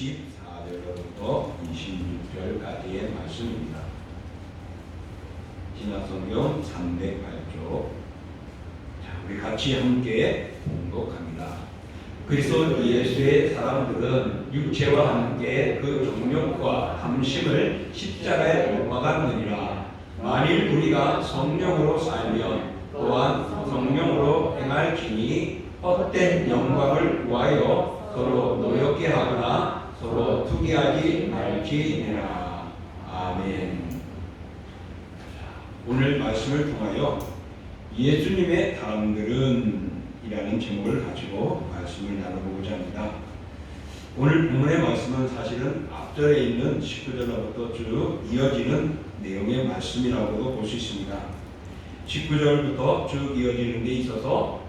24절부터 26절까지의 말씀입니다. 신약성경 308쪽. 우리 같이 함께 봉독합니다. 그리스도 예수의 사람들은 육체와 함께 그 정욕과 탐심을 십자가에 못 박았느니라. 만일 우리가 성령으로 살면 또한 성령으로 행할지니 헛된 영광을 구하여 서로 노엽게 하거나 서로 투기하지 말지니라. 아멘. 오늘 말씀을 통하여 예수님의 사람들은 이라는 제목을 가지고 말씀을 나눠보고자 합니다. 오늘 본문의 말씀은 사실은 앞절에 있는 19절부터 쭉 이어지는 내용의 말씀이라고도 볼 수 있습니다. 19절부터 쭉 이어지는 데 있어서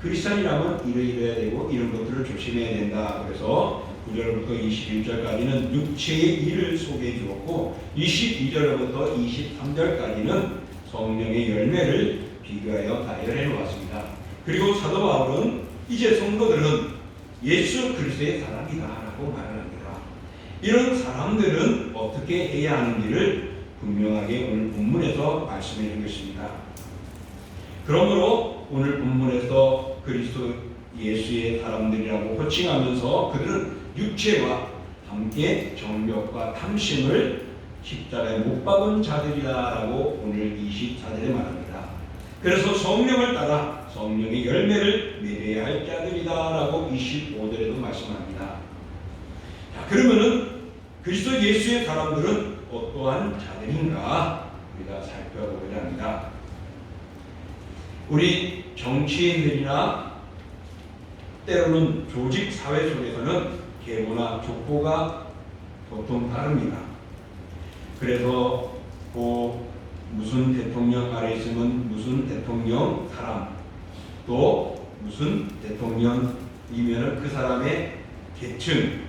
크리스찬이라면 이래야 되고 이런 것들을 조심해야 된다. 그래서 9절부터 21절까지는 육체의 일을 소개해 주었고 22절부터 23절까지는 성령의 열매를 비교하여 나열해 놓았습니다. 그리고 사도 바울은 이제 성도들은 예수 그리스도의 사람이다라고 말을 합니다. 이런 사람들은 어떻게 해야 하는지를 분명하게 오늘 본문에서 말씀해 주겠습니다. 그러므로 오늘 본문에서 그리스도 예수의 사람들이라고 호칭하면서 그들은 육체와 함께 정욕과 탐심을 십자가에 못 박은 자들이다라고 오늘 24절에 말합니다. 그래서 성령을 따라 성령의 열매를 맺어야 할 자들이다라고 25절에도 말씀합니다. 자, 그러면은 그리스도 예수의 사람들은 어떠한 자들인가 우리가 살펴보고자 합니다. 우리 정치인들이나 때로는 조직 사회 속에서는 계보나 족보가 보통 다릅니다. 그래서 무슨 대통령 아래 있으면 무슨 대통령 사람, 또 무슨 대통령이면 그 사람의 계층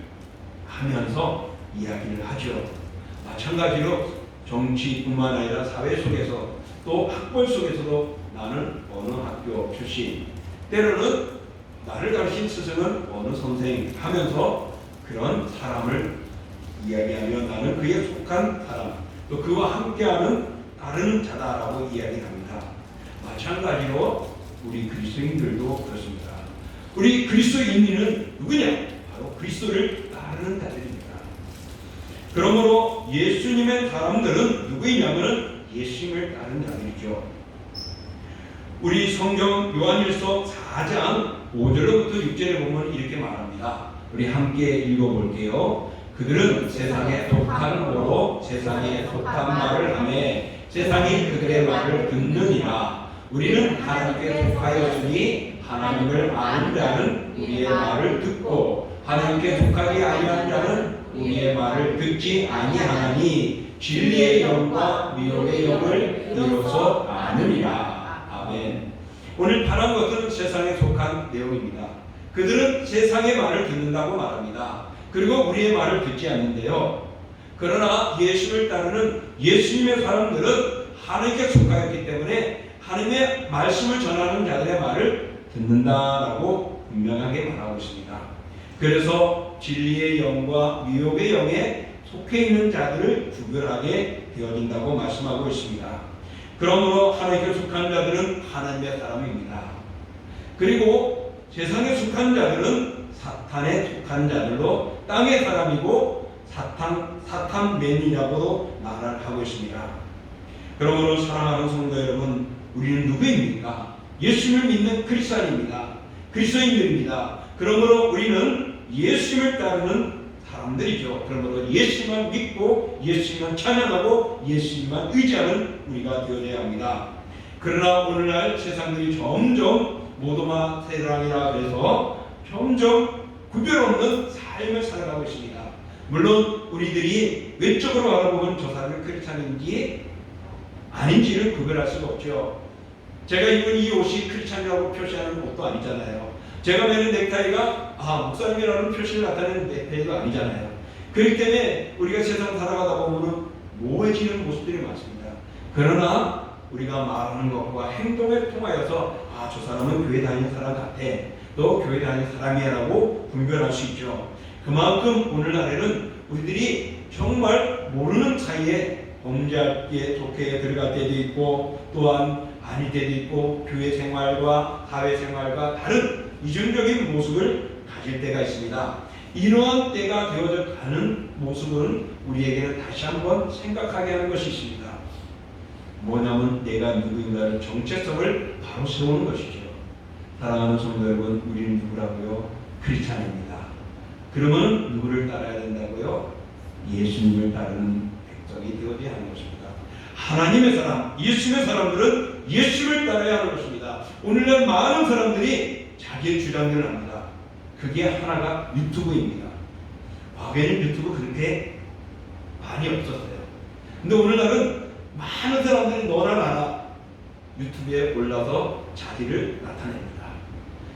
하면서 이야기를 하죠. 마찬가지로 정치뿐만 아니라 사회 속에서 또 학벌 속에서도 나는 어느 학교 출신, 때로는 나를 가르친 스승은 어느 선생 하면서 그런 사람을 이야기하며 나는 그에 속한 사람, 또 그와 함께하는 다른 자다라고 이야기합니다. 마찬가지로 우리 그리스도인들도 그렇습니다. 우리 그리스도인은 누구냐? 바로 그리스도를 따르는 자들입니다. 그러므로 예수님의 사람들은 누구이냐면 예수님을 따르는 자들이죠. 우리 성경 요한일서 4장 5절로부터 6절에 보면 이렇게 말합니다. 우리 함께 읽어볼게요. 그들은 세상에 속한 거로 세상에 속한 말을 하매 세상이 그들의 말을 듣느니라. 우리는 하나님께 속하였으니 하나님을 아는 자는 우리의 말을 듣고 하나님께 속하지 아니한 자는 우리의 말을 듣지 아니하나니 진리의 영과 미혹의 영을 이로써 아느니라. 아멘. 오늘 말한 것들은 세상에 속한 내용입니다. 그들은 세상의 말을 듣는다고 말합니다. 그리고 우리의 말을 듣지 않는데요. 그러나 예수를 따르는 예수님의 사람들은 하나님께 속하였기 때문에 하나님의 말씀을 전하는 자들의 말을 듣는다라고 분명하게 말하고 있습니다. 그래서 진리의 영과 미혹의 영에 속해 있는 자들을 구별하게 되어진다고 말씀하고 있습니다. 그러므로 하나님께 속한 자들은 하나님의 사람입니다. 그리고 세상에 속한 자들은 사탄에 속한 자들로 땅의 사람이고 사탄맨이라고도 말을 하고 있습니다. 그러므로 사랑하는 성도 여러분, 우리는 누구입니까? 예수님을 믿는 크리스찬입니다. 그리스도인들입니다. 그러므로 우리는 예수님을 따르는 사람들이죠. 그러므로 예수님만 믿고 예수님만 찬양하고 예수님만 의지하는 우리가 되어야 합니다. 그러나 오늘날 세상들이 점점 모도마 세상이라 해서 점점 구별 없는 삶을 살아가고 있습니다. 물론 우리들이 외적으로 바라보면 저 사람이 크리스찬인지 아닌지를 구별할 수가 없죠. 제가 입은 이 옷이 크리스찬이라고 표시하는 옷도 아니잖아요. 제가 매는 넥타이가 목사님이라는 표시를 나타내는 넥타이도 아니잖아요. 그렇기 때문에 우리가 세상 살아가다 보면 모호해지는 모습들이 많습니다. 그러나 우리가 말하는 것과 행동에 통하여서 저 사람은 교회 다니는 사람 같아, 또 교회 다니는 사람이야 라고 분별할 수 있죠. 그만큼 오늘날에는 우리들이 정말 모르는 사이에 범죄에 속해 들어갈 때도 있고 또한 아닐 때도 있고 교회 생활과 사회 생활과 다른 이중적인 모습을 가질 때가 있습니다. 이러한 때가 되어져 가는 모습은 우리에게는 다시 한번 생각하게 하는 것이 있습니다. 뭐냐면 내가 누구인가를 정체성을 바로 세우는 것이죠. 사랑하는 성도 여러분, 우리는 누구라고요? 크리스찬입니다. 그러면 누구를 따라야 된다고요? 예수님을 따르는 백성이 되어야 하는 것입니다. 하나님의 사람, 예수님의 사람들은 예수를 따라야 하는 것입니다. 오늘날 많은 사람들이 자기의 주장들을 합니다. 그게 하나가 유튜브입니다. 과거에는 유튜브 그렇게 많이 없었어요. 근데 오늘날은 많은 사람들이 너나 나나 유튜브에 올라서 자기를 나타냅니다.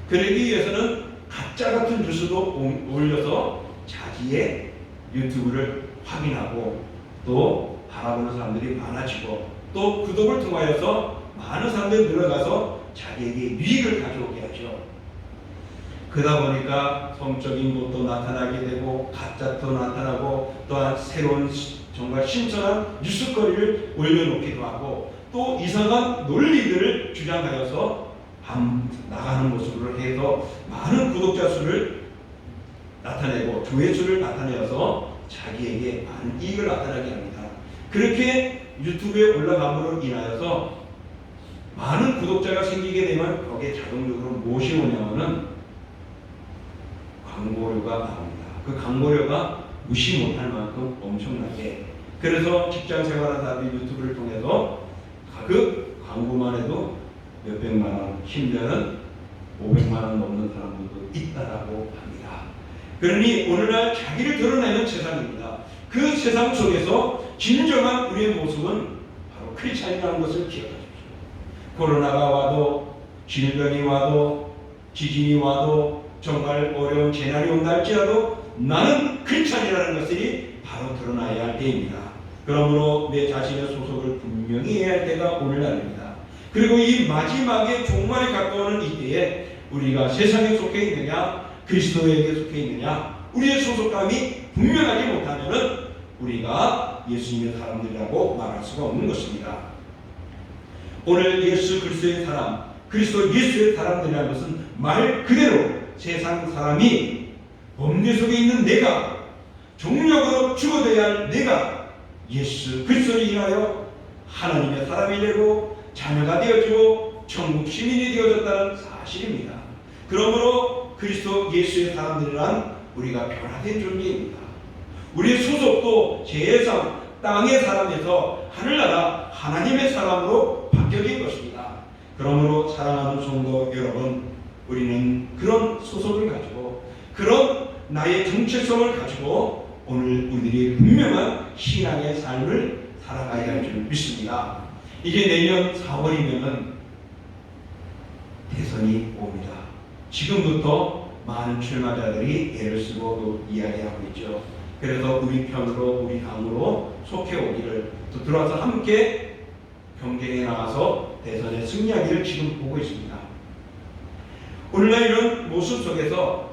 그러기 위해서는 가짜 같은 뉴스도 올려서 자기의 유튜브를 확인하고 또 바라보는 사람들이 많아지고 또 구독을 통하여서 많은 사람들이 늘어가서 자기에게 유익을 가져오게 하죠. 그러다 보니까 성적인 것도 나타나게 되고 가짜도 나타나고 또한 새로운 정말 신선한 뉴스거리를 올려놓기도 하고 또 이상한 논리들을 주장하여서 나가는 모습으로 해서 많은 구독자 수를 나타내고 조회수를 나타내어서 자기에게 많은 이익을 나타나게 합니다. 그렇게 유튜브에 올라감으로 인하여서 많은 구독자가 생기게 되면 거기에 자동적으로 무엇이 오냐면은 광고료가 나옵니다. 그 광고료가 무시 못할 만큼 엄청나게, 그래서 직장 생활하는 사람이 유튜브를 통해서 그 광고만 해도 몇백만 원, 심지어는 500만 원 넘는 사람들도 있다라고 합니다. 그러니 오늘날 자기를 드러내는 세상입니다. 그 세상 속에서 진정한 우리의 모습은 바로 크리스찬이라는 것을 기억하십시오. 코로나가 와도, 질병이 와도, 지진이 와도, 정말 어려운 재난이 온다 할지라도 나는 크리스찬이라는 것이 바로 드러나야 할 때입니다. 그러므로 내 자신의 소속을 분명히 해야 할 때가 오늘날입니다. 그리고 이 마지막에 종말에 가까워오는 이때에 우리가 세상에 속해 있느냐 그리스도에게 속해 있느냐 우리의 소속감이 분명하지 못하면은 우리가 예수님의 사람들이라고 말할 수가 없는 것입니다. 오늘 예수 그리스도의 사람, 그리스도 예수의 사람들이라는 것은 말 그대로 세상 사람이 범죄 속에 있는 내가, 종력으로 죽어져야 할 내가 예수 그리스도를 인하여 하나님의 사람이 되고 자녀가 되어지고 천국 시민이 되어졌다는 사실입니다. 그러므로 그리스도 예수의 사람들이란 우리가 변화된 존재입니다. 우리의 소속도 제사상 땅의 사람에서 하늘나라 하나님의 사람으로 바뀌어진 것입니다. 그러므로 사랑하는 성도 여러분, 우리는 그런 소속을 가지고 그런 나의 정체성을 가지고 오늘 우리들이 분명한 신앙의 삶을 살아가야 할 줄 믿습니다. 이제 내년 4월이면은 대선이 옵니다. 지금부터 많은 출마자들이 애를 쓰고 또 이야기하고 있죠. 그래서 우리 편으로 우리 당으로 속해 오기를 또 들어와서 함께 경쟁에 나가서 대선에 승리하기를 지금 보고 있습니다. 오늘날 이런 모습 속에서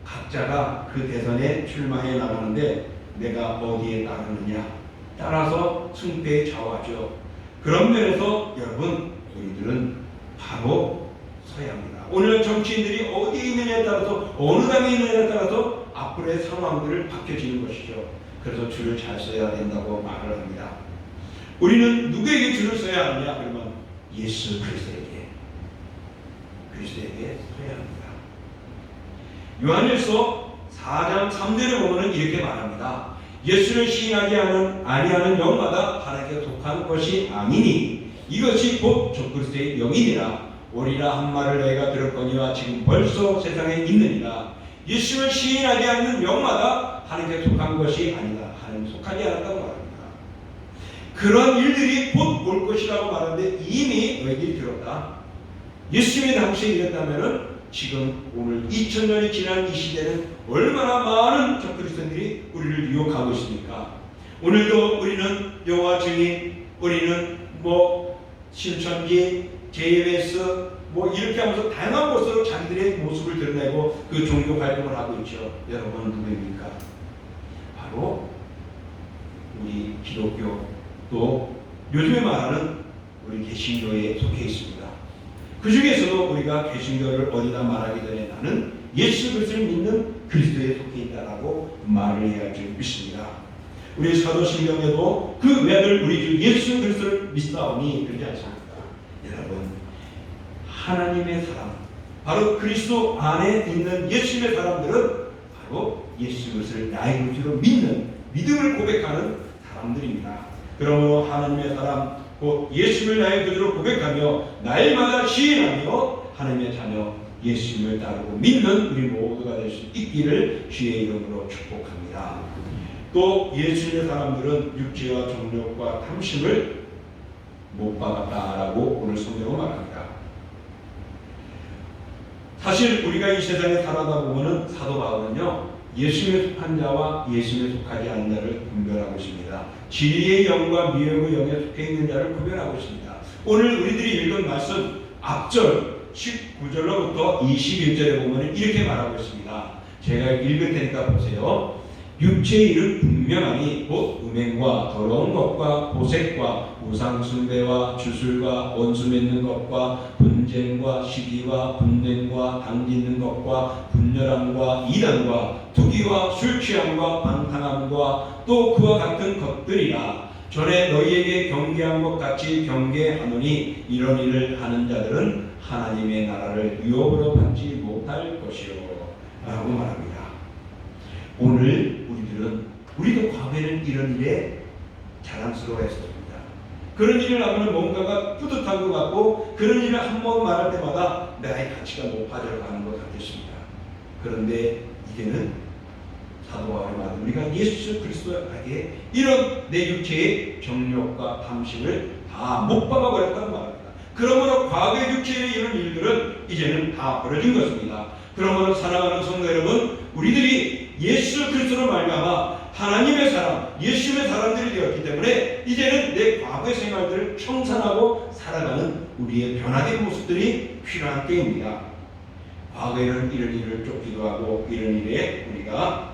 각자가 그 대선에 출마해 나가는데 내가 어디에 따르느냐 따라서 승패에 좌우하죠. 그런 면에서 여러분 우리들은 바로 서야 합니다. 오늘 정치인들이 어디에 있느냐에 따라서 어느 당에 있느냐에 따라서 앞으로의 상황들을 바뀌어지는 것이죠. 그래서 줄을 잘 써야 된다고 말을 합니다. 우리는 누구에게 줄을 써야 하느냐? 그러면 예수 그리스도에게 서야 합니다. 요한일서 4장 3절에 보면 이렇게 말합니다. 예수를 시인하지 아니하는 영마다 하나님께 속한 것이 아니니 이것이 곧 적그리스도의 영이니라. 오리라 한 말을 내가 들었거니와 지금 벌써 세상에 있느니라. 예수를 시인하지 않는 영마다 하나님께 속한 것이 아니다. 하나님 속하지 않았다고 말합니다. 그런 일들이 곧 올 것이라고 말하는데 이미 너희들이 들었다. 예수님이 당시에 이랬다면은 지금 오늘 2000년이 지난 이 시대는 얼마나 많은 적그리스도인들이 우리를 유혹하고 있습니까? 오늘도 우리는 여호와 증인, 우리는 신천지, JMS, 뭐 이렇게 하면서 다양한 것으로 자기들의 모습을 드러내고 그 종교 활동을 하고 있죠. 여러분 누구입니까? 바로 우리 기독교, 또 요즘에 말하는 우리 개신교에 속해 있습니다. 그 중에서도 우리가 개신교를 어디다 말하기 전에 나는 예수 그리스도를 믿는 그리스도에 속해 있다라고 말을 해야 줄 믿습니다. 우리 사도신경에도 그 외아들 우리 주 예수 그리스도를 믿사오니 그러지 않습니까? 여러분, 하나님의 사람, 바로 그리스도 안에 있는 예수님의 사람들은 바로 예수 그리스도를 나의 구주로 믿는, 믿음을 고백하는 사람들입니다. 그러므로 하나님의 사람, 곧 예수를 나의 구주로 고백하며 날마다 시인하며 하나님의 자녀 예수님을 따르고 믿는 우리 모두가 될 수 있기를 주의 이름으로 축복합니다. 또 예수님의 사람들은 육체와 정욕과 탐심을 못 박았다라고 오늘 성경은 말합니다. 사실 우리가 이 세상에 살아다 보면은 사도 바울은요, 예수님에 속한 자와 예수님에 속하지 않는 자를 분별하고 있습니다. 진리의 영과 미혹의 영에 속해 있는 자를 구별하고 있습니다. 오늘 우리들이 읽은 말씀 앞절 19절로부터 21절에 보면 이렇게 말하고 있습니다. 제가 읽을 테니까 보세요. 육체의 일은 분명하니 곧 음행과 더러운 것과 보색과 우상숭배와 주술과 원수 맺는 것과 분쟁과 시기와 분쟁과 당짓는 것과 분열함과 이단과 투기와 술취함과 방탕함과 또 그와 같은 것들이라. 전에 너희에게 경계한 것 같이 경계하노니 이런 일을 하는 자들은 하나님의 나라를 유업으로 받지 못할 것이요 라고 말합니다. 오늘 우리도 과거에는 이런 일에 자랑스러워했습니다. 그런 일을 하면 뭔가가 뿌듯한 것 같고 그런 일을 한 번 말할 때마다 나의 가치가 높아져 가는 것 같았습니다. 그런데 이제는 사도 바울이 말한 우리가 예수 그리스도에게 이런 내 육체의 정욕과 탐심을 다 못 박아버렸다는 말입니다. 그러므로 과거의 육체의 이런 일들은 이제는 다 버려진 것입니다. 그러므로 사랑하는 성도 여러분, 우리들이 예수 그리스도로 말미암아 하나님의 사람, 예수님의 사람들이 되었기 때문에 이제는 내 과거의 생활들을 청산하고 살아가는 우리의 변화된 모습들이 필요한 때입니다. 과거에는 이런 일을 쫓기도 하고 이런 일에 우리가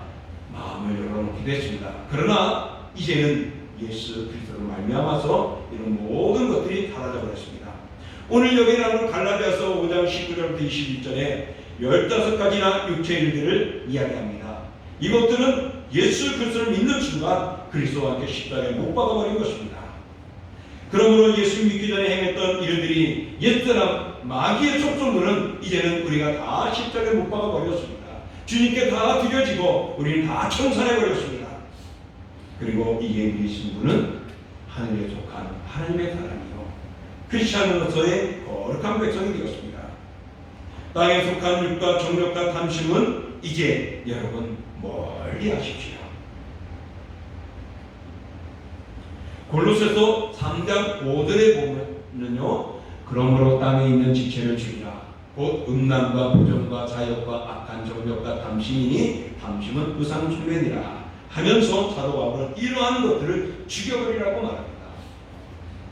마음을 열어놓기도 했습니다. 그러나 이제는 예수 그리스도로 말미암아서 이런 모든 것들이 사라져 버렸습니다. 오늘 여기 나오는 갈라디아서 5장 19절부터 21절에 15가지나 육체의 일들을 이야기합니다. 이것들은 예수 그리스도를 믿는 순간 그리스도와 함께 십자가에 못 박아버린 것입니다. 그러므로 예수 믿기 전에 행했던 일들이 옛사람 마귀의 촉성들은 이제는 우리가 다 십자가에 못 박아버렸습니다. 주님께 다 드려지고 우리는 다 청산해버렸습니다. 그리고 이제 우리 신부는 하늘에 속한 하나님의 사람이요 크리스찬으로서의 거룩한 백성이 되었습니다. 땅에 속한 육과 정욕과 탐심은 이제 여러분 멀리 하십시오. 골로새서 3장 5절에 보면요, 그러므로 땅에 있는 지체를 죽이라. 곧 음란과 부정과 자욕과 악한 정욕과 탐심이니 탐심은 우상숭배니라 하면서 사도 바울은 이러한 것들을 죽여버리라고 말합니다.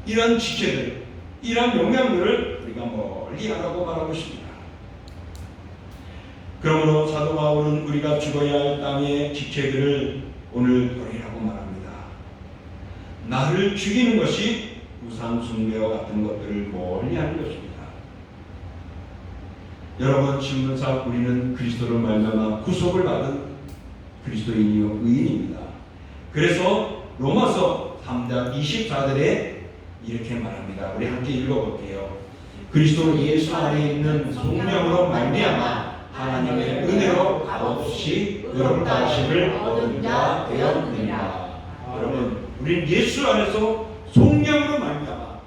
이러한 지체들, 이러한 영향들을 우리가 멀리 하라고 말하고 있습니다. 그러므로 사도 바울은 우리가 죽어야 할 땅의 지체들을 오늘 버리라고 말합니다. 나를 죽이는 것이 우상숭배와 같은 것들을 멀리 하는 것입니다. 여러분, 신문상 우리는 그리스도로 말미암아 구속을 받은 그리스도인이요 의인입니다. 그래서 로마서 3장 24절에 이렇게 말합니다. 우리 함께 읽어볼게요. 그리스도 예수 안에 있는 성령으로 말미암아 하나님의 은혜로 값없이 의롭다 하심을 얻은 자 되었느니라. 여러분, 우리는 예수 안에서 성령으로 말미암아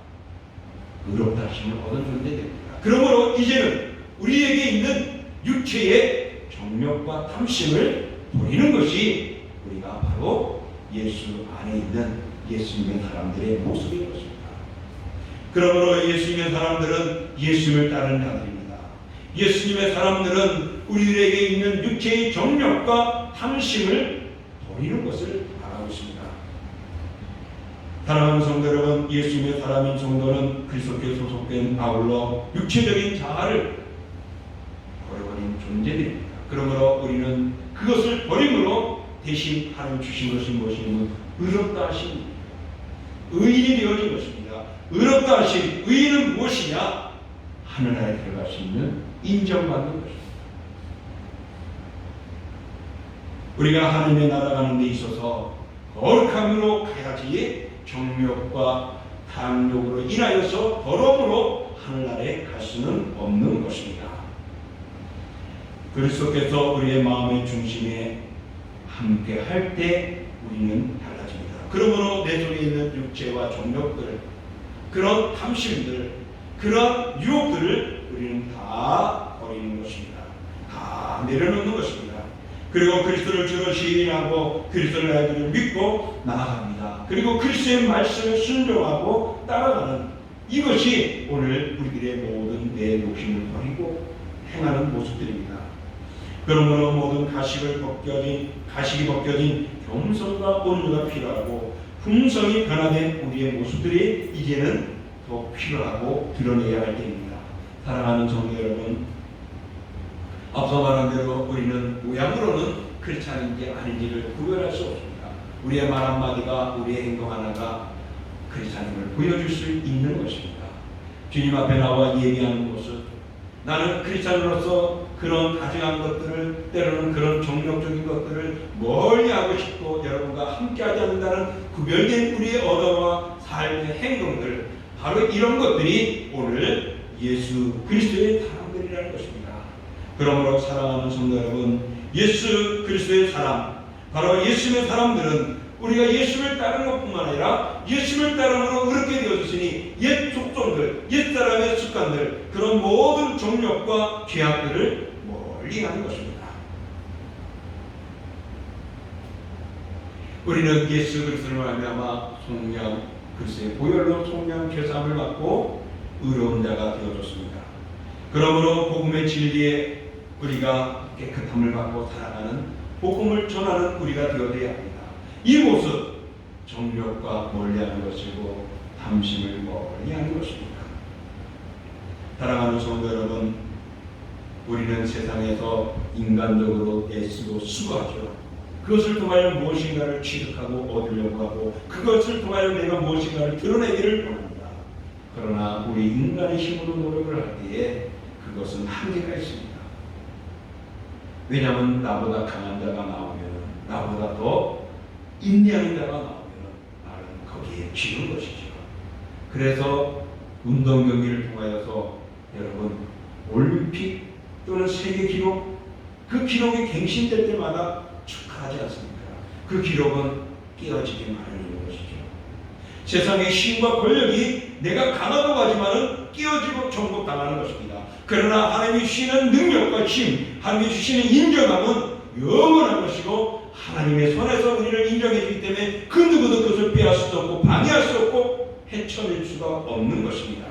의롭다 하심을 얻은 존재 됩니다. 그러므로 이제는 우리에게 있는 육체의 정욕과 탐심을 버리는 것이 우리가 바로 예수 안에 있는 예수님의 사람들의 모습인 것입니다. 그러므로 예수님의 사람들은 예수님을 따르는 자들입니다. 예수님의 사람들은 우리들에게 있는 육체의 정욕과 탐심을 버리는 것을 말하고 있습니다. 사랑하는 성도 여러분, 예수님의 사람인 성도는 그리스도께 소속된 아울러 육체적인 자아를 버려버린 존재들입니다. 그러므로 우리는 그것을 버림으로 대신 하나님 주신 것이 무엇이냐면 의롭다 하심, 의인이 되어진 것입니다. 의롭다 하심, 의인은 무엇이냐? 하늘나라에 들어갈 수 있는 인정받는 것입니다. 우리가 하나님의 나라 가는 데 있어서 거룩함으로 가야지 정욕과 탐욕으로 인하여서 더러움으로 하늘나라에 갈 수는 없는 것입니다. 그리스도께서 우리의 마음의 중심에 함께 할 때 우리는 달라집니다. 그러므로 내 속에 있는 육체와 정욕들, 그런 탐심들, 그런 유혹들을 우리는 다 버리는 것입니다. 다 내려놓는 것입니다. 그리고 그리스도를 주로 시인하고 그리스도를 아들을 믿고 나아갑니다. 그리고 그리스도의 말씀을 순종하고 따라가는 이것이 오늘 우리들의 모든 내 욕심을 버리고 행하는 모습들입니다. 그러므로 모든 가식이 벗겨진 겸손과 온유가 필요하고 품성이 변화된 우리의 모습들이 이제는 더 필요하고 드러내야 할 때입니다. 사랑하는 성도 여러분, 앞서 말한 대로 우리는 모양으로는 크리스찬인지 아닌지를 구별할 수 없습니다. 우리의 말 한마디가, 우리의 행동 하나가 크리스찬임을 보여줄 수 있는 것입니다. 주님 앞에 나와 얘기하는 모습, 나는 크리스찬으로서 그런 다정한 것들을, 때로는 그런 정력적인 것들을 멀리하고 싶고 여러분과 함께하지 않는다는 구별된 우리의 언어와 삶의 행동들, 바로 이런 것들이 오늘 예수 그리스도의 사람들이라는 것입니다. 그러므로 사랑하는 성도 여러분, 예수 그리스도의 사람, 바로 예수님의 사람들은 우리가 예수를 따르는 것뿐만 아니라 예수를 따름으로 의롭게 되어졌으니 옛 족속들, 옛 사람의 습관들, 그런 모든 정욕과 죄악들을 멀리하는 것입니다. 우리는 예수 그리스도를 말미암아 성령 그리스도의 보혈로 성령 죄사함을 받고 의로운 자가 되어졌습니다. 그러므로 복음의 진리에 우리가 깨끗함을 받고 살아가는 복음을 전하는 우리가 되어야 합니다. 이 모습, 정욕과 멀리하는 것이고 탐심을 멀리하는 것입니다. 사랑하는 성도 여러분, 우리는 세상에서 인간적으로 애쓰고 수고하죠. 그것을 통하여 무엇인가를 취득하고 얻으려고 하고 그것을 통하여 내가 무엇인가를 드러내기를 원합니다. 그러나 우리 인간의 힘으로 노력을 할 때에 그것은 한계가 있습니다. 왜냐하면 나보다 강한 자가 나오면, 나보다 더 인내하는 자가 나오면 나는 거기에 지는 것이죠. 그래서 운동 경기를 통하여서 여러분 올림픽 또는 세계 기록, 그 기록이 갱신될 때마다 축하하지 않습니까? 그 기록은 깨어지게 마련인 것이죠. 세상의 힘과 권력이 내가 강하다고 하지만은 깨어지고 정복당하는 것입니다. 그러나 하나님이 주시는 능력과 힘, 하나님이 주시는 인정함은 영원한 것이고 하나님의 손에서 우리를 인정해 주기 때문에 그 누구도 그것을 빼앗을 수 없고 방해할 수 없고 헤쳐낼 수가 없는 것입니다.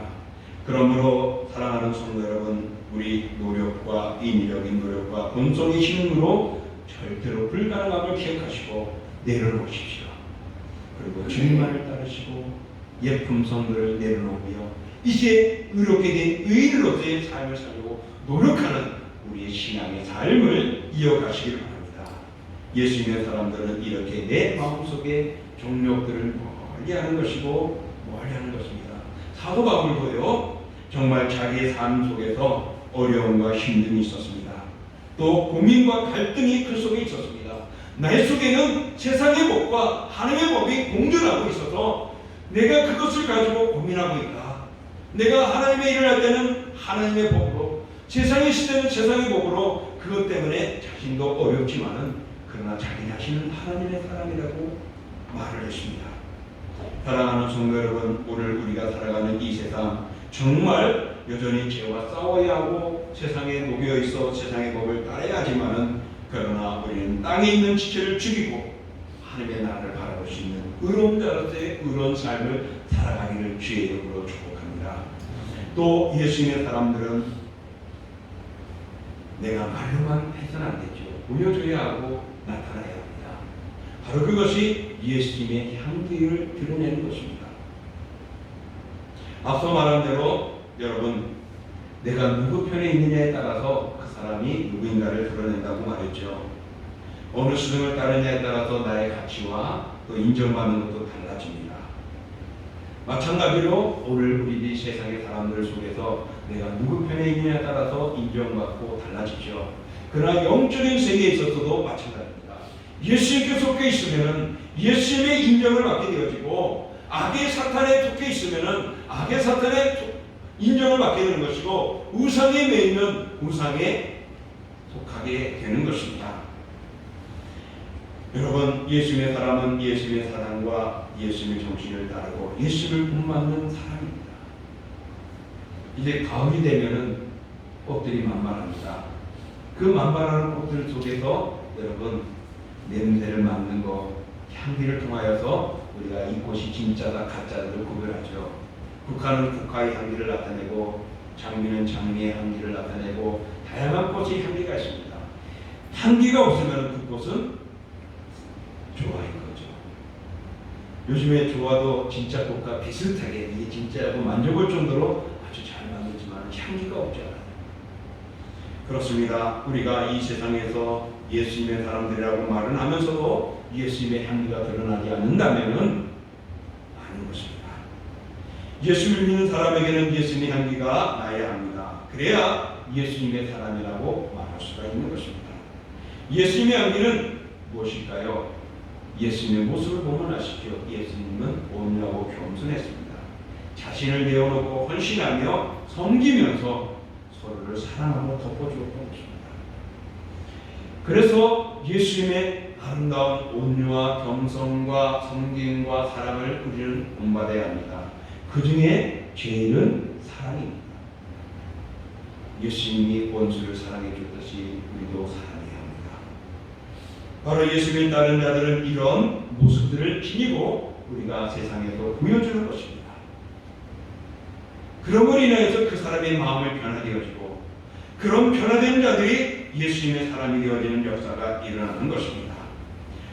그러므로 사랑하는 성도 여러분, 우리 노력과 인위적인 노력과 본성의 힘으로 절대로 불가능함을 기억하시고 내려놓으십시오. 그리고 주님만을 따르시고 예품성들을 내려놓으며 이제 의롭게 된 의인으로서의 삶을 살고 노력하는 우리의 신앙의 삶을 이어가시길 바랍니다. 예수님의 사람들은 이렇게 내 마음속에 정욕들을 멀리하는 것이고 멀리하는 것입니다. 사도 바울도요, 정말 자기의 삶 속에서 어려움과 힘듦이 있었습니다. 또 고민과 갈등이 그 속에 있었습니다. 내 속에는 세상의 법과 하나님의 법이 공존하고 있어서 내가 그것을 가지고 고민하고 있다. 내가 하나님의 일을 할 때는 하나님의 법으로, 세상의 시대는 세상의 법으로, 그것 때문에 자신도 어렵지만은 그러나 자기 자신은 하나님의 사람이라고 말을 했습니다. 사랑하는 성도 여러분, 오늘 우리가 살아가는 이 세상 정말 여전히 죄와 싸워야 하고 세상에 녹여 있어 세상의 법을 따라야 하지만은 그러나 우리는 땅에 있는 지체를 죽이고 하나님의 나라를 바라볼 수 있는 의로운 자로서의 의로운 삶을 살아가기를 주의 이름으로 축복합니다. 또 예수님의 사람들은 내가 말로만 해서는 안 되죠. 보여줘야 하고 나타나야 합니다. 바로 그것이 예수님의 향기를 드러내는 것입니다. 앞서 말한 대로 여러분, 내가 누구 편에 있느냐에 따라서 그 사람이 누구인가를 드러낸다고 말했죠. 어느 스승을 따르냐에 따라서 나의 가치와 또 인정받는 것도 달라집니다. 마찬가지로 오늘 우리 세상의 사람들 속에서 내가 누구 편에 있느냐에 따라서 인정받고 달라지죠. 그러나 영적인 세계에 있어서도 마찬가지입니다. 예수님께 속해 있으면 예수님의 인정을 받게 되어지고, 악의 사탄에 속해 있으면 악의 사탄의 인정을 받게 되는 것이고, 우상에 매이면 우상에 속하게 되는 것입니다. 여러분, 예수님의 사람은 예수님의 사랑과 예수님의 정신을 따르고 예수님을 본받는 사람입니다. 이제 가을이 되면은 꽃들이 만발합니다. 그 만발하는 꽃들 속에서 여러분, 냄새를 맡는 것, 향기를 통하여서 우리가 이 꽃이 진짜다 가짜다를 구별하죠. 국화는 국화의 향기를 나타내고, 장미는 장미의 향기를 나타내고, 다양한 꽃의 향기가 있습니다. 향기가 없으면 그 꽃은 조화인 거죠. 요즘에 조화도 진짜 꽃과 비슷하게 이게 진짜라고 만져볼 정도로 아주 잘 만들지만 향기가 없잖아요. 그렇습니다. 우리가 이 세상에서 예수님의 사람들이라고 말은 하면서도 예수님의 향기가 드러나지 않는다면 아닌 것입니다. 예수를 믿는 사람에게는 예수님의 향기가 나야 합니다. 그래야 예수님의 사람이라고 말할 수가 있는 것입니다. 예수님의 향기는 무엇일까요? 예수님의 모습을 보면 아시죠? 예수님은 온유하고 겸손했습니다. 자신을 내어놓고 헌신하며 섬기면서 서로를 사랑하고 덮어주었던 것입니다. 그래서 예수님의 아름다운 온유와 겸손과 섬김과 사랑을 우리는 본받아야 합니다. 그 중에 제일은 사랑입니다. 예수님이 원수를 사랑해 줬듯이 우리도 사랑해야 합니다. 바로 예수님을 따르는 자들은 이런 모습들을 지니고 우리가 세상에서 보여주는 것입니다. 그럼으로 인해서 그 사람의 마음을 변하게 해주고, 그런 변화된 자들이 예수님의 사람이 되어지는 역사가 일어나는 것입니다.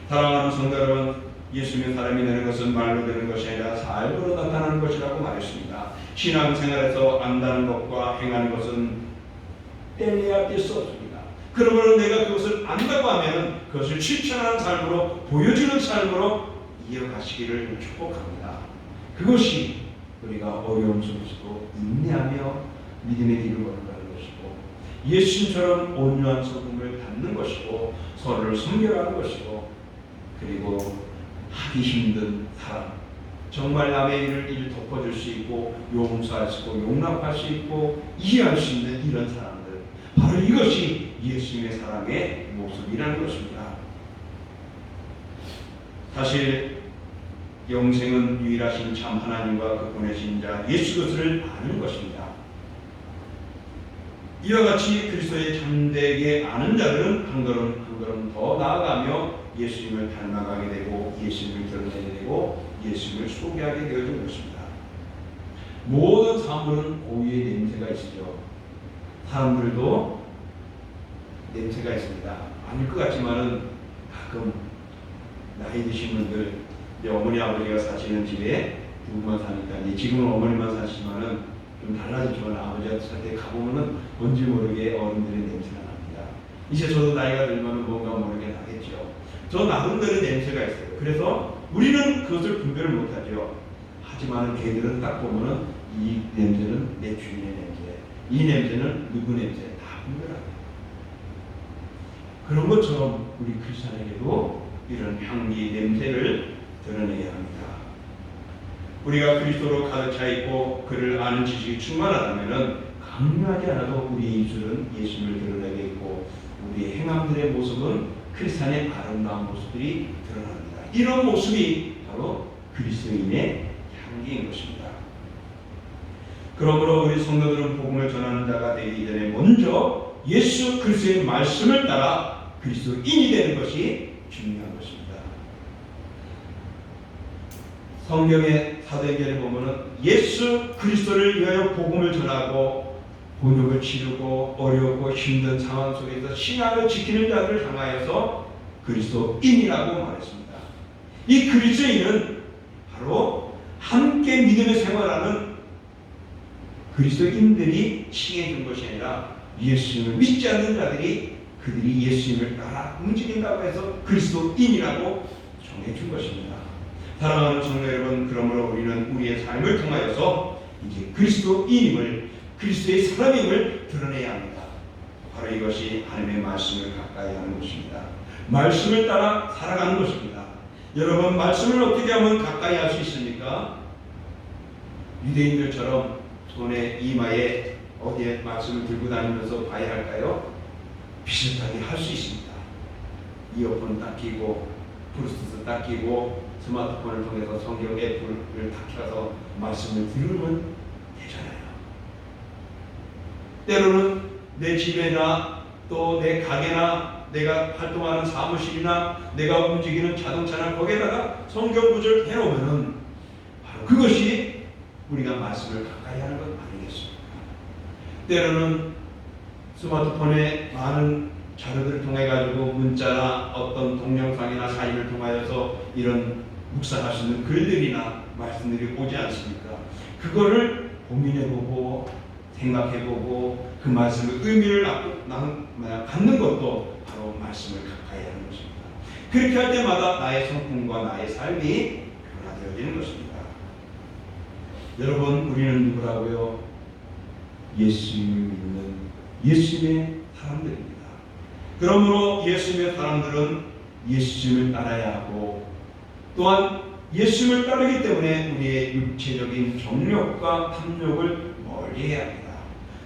사랑하는 성도 여러분, 예수님의 사람이 되는 것은 말로 되는 것이 아니라 삶으로 나타나는 것이라고 말했습니다. 신앙생활에서 안다는 것과 행하는 것은 뗄래야 뗄 수 없습니다. 그러므로 내가 그것을 안다고 하면 그것을 실천하는 삶으로, 보여주는 삶으로 이어가시기를 축복합니다. 그것이 우리가 어려움 속에서도 인내하며 믿음의 길을 걸어가는 것이고, 예수님처럼 온유한 소금을 담는 것이고, 서로를 섬겨하는 것이고, 그리고 하기 힘든 사람, 정말 남의 일을 덮어줄 수 있고, 용서할 수 있고, 용납할 수 있고, 이해할 수 있는 이런 사람들, 바로 이것이 예수님의 사랑의 모습이라는 것입니다. 사실 영생은 유일하신 참 하나님과 그 보내신 자 예수 그리스도를 아는 것입니다. 이와 같이 그리스도의 참되게 아는 자들은 한 걸음 한 걸음 더 나아가며 예수님을 닮아가게 되고, 예수님을 드러내게 되고, 예수님을 소개하게 되어진 것입니다. 모든 사람들은 고유의 냄새가 있죠. 사람들도 냄새가 있습니다. 아닐 것 같지만은 가끔 나이 드신 분들, 어머니 아버지가 사시는 집에 누구만 사니까, 지금은 어머니만 사시지만은 좀 달라지지만 아버지한테 가보면은 뭔지 모르게 어른들의 냄새가 납니다. 이제 저도 나이가 들면은 뭔가 모르게 나겠죠. 저 나름대로 냄새가 있어요. 그래서 우리는 그것을 분별을 못하죠. 하지만은 걔들은 딱 보면은 이 냄새는 내 주인의 냄새, 이 냄새는 누구 냄새, 다 분별합니다. 그런 것처럼 우리 크리스천에게도 이런 향기, 냄새를 드러내야 합니다. 우리가 그리스도로 가득 차 있고 그를 아는 지식이 충만하다면 강요하지 않아도 우리의 입술은 예수님을 드러내게 있고, 우리의 행함들의 모습은 크리스천의 아름다운 모습들이 드러납니다. 이런 모습이 바로 그리스도인의 향기인 것입니다. 그러므로 우리 성도들은 복음을 전하는 자가 되기 이전에 먼저 예수 그리스도의 말씀을 따라 그리스도인이 되는 것이 중요한 것입니다. 성경의 사도행전에 보면은 예수 그리스도를 위하여 복음을 전하고 곤욕을 치르고 어렵고 힘든 상황 속에서 신앙을 지키는 자들을 향하여서 그리스도인이라고 말했습니다. 이 그리스도인은 바로 함께 믿음의 생활하는 그리스도인들이 칭해준 것이 아니라 예수님을 믿지 않는 자들이 그들이 예수님을 따라 움직인다고 해서 그리스도인이라고 정해준 것입니다. 사랑하는 성도 여러분, 그러므로 우리는 우리의 삶을 통하여서 이제 그리스도인임을, 그리스도의 사람임을 드러내야 합니다. 바로 이것이 하나님의 말씀을 가까이 하는 것입니다. 말씀을 따라 살아가는 것입니다. 여러분, 말씀을 어떻게 하면 가까이 할 수 있습니까? 유대인들처럼 손에 이마에 어디에 말씀을 들고 다니면서 봐야 할까요? 비슷하게 할 수 있습니다. 이어폰 딱 끼고 블루투스 딱 끼고 스마트폰을 통해서 성경 앱을 딱 켜서 말씀을 들으면 되잖아요. 때로는 내 집에나 또 내 가게나 내가 활동하는 사무실이나 내가 움직이는 자동차나 거기에다가 성경 구절 해놓으면은 바로 그것이 우리가 말씀을 가까이 하는 것 아니겠습니까? 때로는 스마트폰에 많은 자료들을 통해 가지고 문자나 어떤 동영상이나 사진을 통하여서 이런 묵상하시는 글들이나 말씀들이 오지 않습니까? 그거를 고민해보고 생각해보고 그 말씀의 의미를 갖는 것도 바로 말씀을 가까이 하는 것입니다. 그렇게 할 때마다 나의 성품과 나의 삶이 변화되어지는 것입니다. 여러분, 우리는 누구라고요? 예수님을 믿는 예수님의 사람들입니다. 그러므로 예수님의 사람들은 예수님을 따라야 하고 또한 예수님을 따르기 때문에 우리의 육체적인 정욕과 탐욕을 멀리해야 합니다.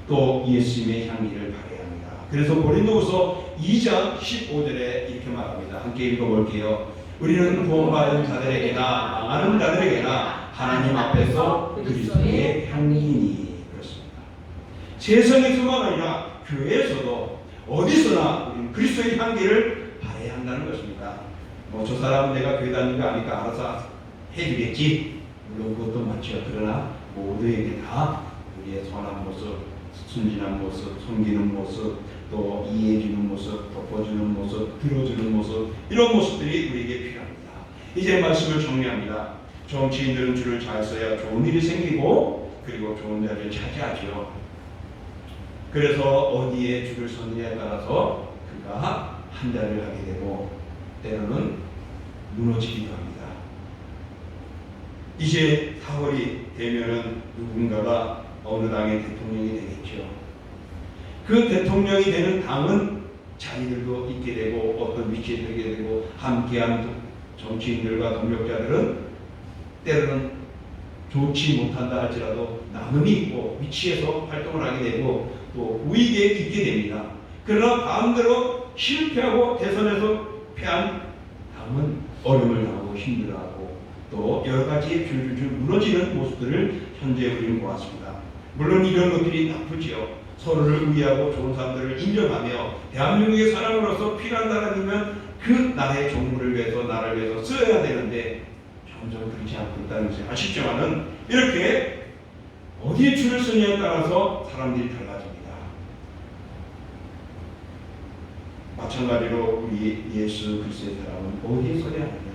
또 예수님의 향기를 바라야 합니다. 그래서 고린도후서 2장 15절에 이렇게 말합니다. 함께 읽어볼게요. 우리는 구원받은 자들에게나 망하는 자들에게나 하나님 앞에서 그리스도의 향기니. 그렇습니다. 세상에서만 아니라 교회에서도 어디서나 우리는 그리스도의 향기를 바라야 한다는 것입니다. 저 사람은 내가 교회 다니는 거 아니까 알아서 해주겠지. 물론 그것도 맞죠. 그러나 모두에게 다 우리의 선한 모습, 순진한 모습, 섬기는 모습, 또 이해해주는 모습, 덮어주는 모습, 들어주는 모습, 이런 모습들이 우리에게 필요합니다. 이제 말씀을 정리합니다. 정치인들은 줄을 잘 서야 좋은 일이 생기고 그리고 좋은 자리를 차지하죠. 그래서 어디에 줄을 서느냐에 따라서 그가 한 자리를 하게 되고 때로는 무너지기도 합니다. 이제 4월이 되면은 누군가가 어느 당의 대통령이 되겠죠. 그 대통령이 되는 당은 자기들도 있게 되고 어떤 위치에 들게 되고 함께한 정치인들과 동력자들은 때로는 좋지 못한다 할지라도 나눔이 있고 위치에서 활동을 하게 되고 또 우익에 있게 됩니다. 그러나 마음대로 실패하고 대선에서 패한 당은 어려움을 당하고 힘들어하고 또 여러 가지의 줄줄줄 무너지는 모습들을 현재 우리는 보았습니다. 물론 이런 것들이 나쁘지요. 서로를 위하고 좋은 사람들을 인정하며 대한민국의 사람으로서 필요한 사람이면 그 나라의 정부를 위해서 나라를 위해서 써야 되는데 점점 그렇지 않고 있다는 것이 아쉽지만은 이렇게 어디에 줄을 서냐에 따라서 사람들이 달라집니다. 마찬가지로 우리 예수 그리스도의 사람은 어디에 서야 하느냐?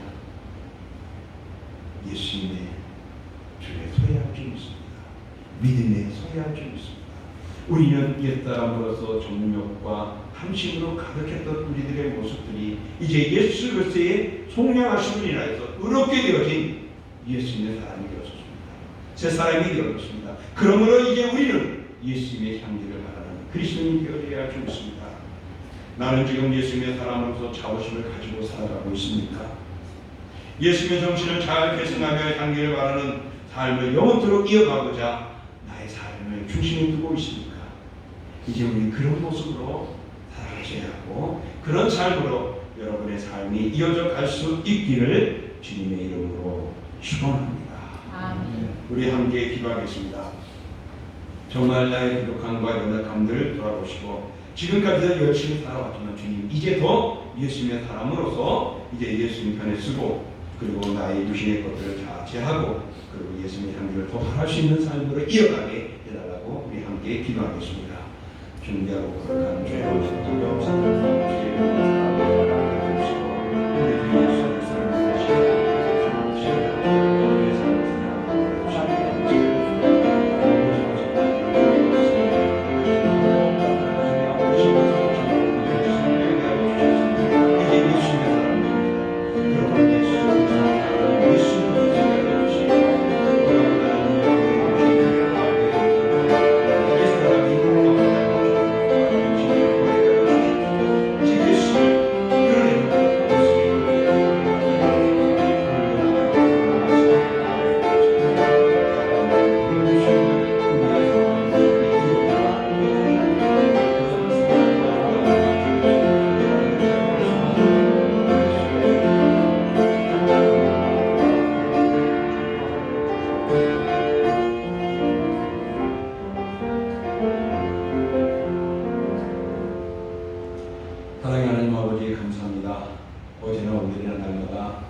예수님의 줄에 서야 할 줄 믿습니다. 믿음에 서야 할 줄 믿습니다. 우리는 옛사람으로서 정욕과 탐심으로 가득했던 우리들의 모습들이 이제 예수 그리스도의 속량하심을 인하여서 의롭게 되어진 예수님의 사람이 되었습니다. 새 사람이 되었습니다. 그러므로 이제 우리는 예수님의 향기를 바라는 그리스도인이 되어야 할 줄 믿습니다. 나는 지금 예수님의 사람으로서 자부심을 가지고 살아가고 있습니까? 예수님의 정신을 잘 계승하며 향기를 바라는 삶을 영원토록 이어가고자 나의 삶을 중심에 두고 있습니까? 이제 우리 그런 모습으로 살아가셔야 하고 그런 삶으로 여러분의 삶이 이어져 갈 수 있기를 주님의 이름으로 축원합니다. 우리 함께 기도하겠습니다. 정말 나의 부족함과 연약함들을 돌아보시고 지금까지도 열심히 살아왔지만 주님 이제 더 예수님의 사람으로서 이제 예수님 편에 쓰고 그리고 나의 유신의 것들을 다 제하고 그리고 예수님의 향기를 더 바랄 수 있는 삶으로 이어가게 해달라고 우리 함께 기도하겠습니다. 준비하고 거룩한 주의 영광 주의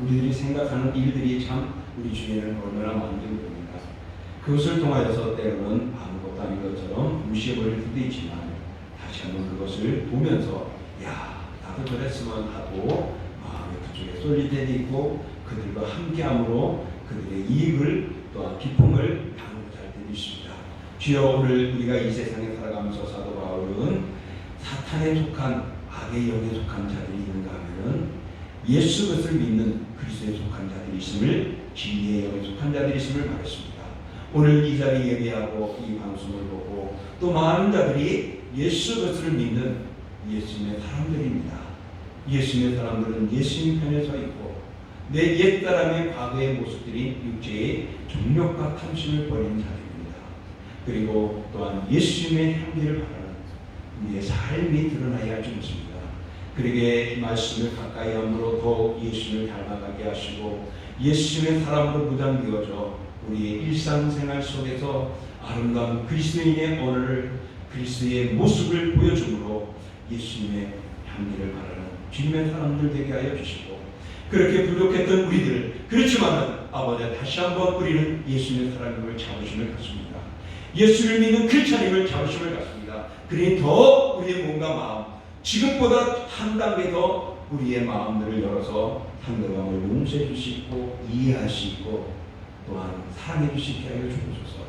우리들이 생각하는 일들이 참 우리 주위에는 얼마나 많은지 모릅니다. 그것을 통하여서 때로는 아무것도 아닌 것처럼 무시해버릴 때도 있지만 다시 한번 그것을 보면서 야 나도 저랬으면 하고 마음이 그쪽에 쏠릴 때도 있고 그들과 함께함으로 그들의 이익을 또한 기쁨을 나누고자 할 때도 있습니다. 주여 오늘 우리가 이 세상에 살아가면서 사도 바울은 사탄에 속한 악의 영에 속한 자들이 있는가 하면은 예수 그리스도를 믿는 그리스도에 속한 자들이 있음을 진리의 영에 속한 자들이 있음을 말했습니다. 오늘 이 자리 예배하고 이 방송을 보고 또 많은 자들이 예수 그리스도를 믿는 예수님의 사람들입니다. 예수님의 사람들은 예수님 편에 서 있고 내 옛사람의 과거의 모습들이 육체의 정욕과 탐심을 버리는 자들입니다. 그리고 또한 예수님의 향기를 바라는 우리의 삶이 드러나야 할 줄 믿습니다. 그러게 이 말씀을 가까이 함으로 더욱 예수님을 닮아가게 하시고 예수님의 사람으로 무장되어져 우리의 일상생활 속에서 아름다운 그리스도인의 오늘 그리스도의 모습을 보여줌으로 예수님의 향기를 바라는 주님의 사람들 되게 하여 주시고 그렇게 부족했던 우리들 그렇지만은 아버지 다시 한번 우리는 예수님의 사람임을 잡으심을 갖습니다. 예수를 믿는 크리스찬임을 잡으심을 갖습니다. 그러니 더 우리의 몸과 마음 지금보다 한 단계 더 우리의 마음들을 열어서 상대방을 용서해 주시고 이해할 수 있고 또한 사랑해 주시게 하여 주옵소서.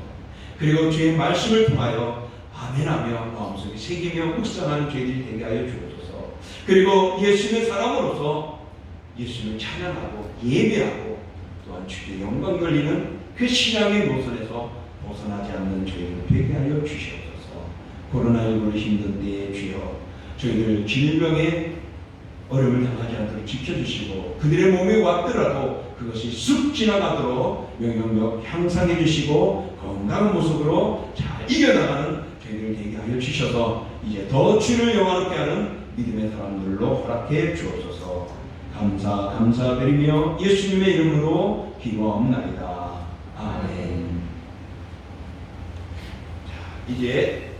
그리고 주의 말씀을 통하여 아멘하며 마음속에 새기며 묵상하는 죄들이 되게 하여 주옵소서. 그리고 예수님의 사람으로서 예수님을 찬양하고 예배하고 또한 주의 영광 돌리는 그 신앙의 노선에서 벗어나지 않는 저희를 되게 하여 주시옵소서. 코로나19를 힘든 때에 주여 저희들 질병에 어려움을 당하지 않도록 지켜주시고 그들의 몸에 왔더라도 그것이 쑥 지나가도록 영향력 향상해 주시고 건강한 모습으로 잘 이겨나가는 저희들 되게 하여 주셔서 이제 더 주를 영화롭게 하는 믿음의 사람들로 허락해 주옵소서. 감사드리며 예수님의 이름으로 기도하옵나이다. 아멘. 자, 이제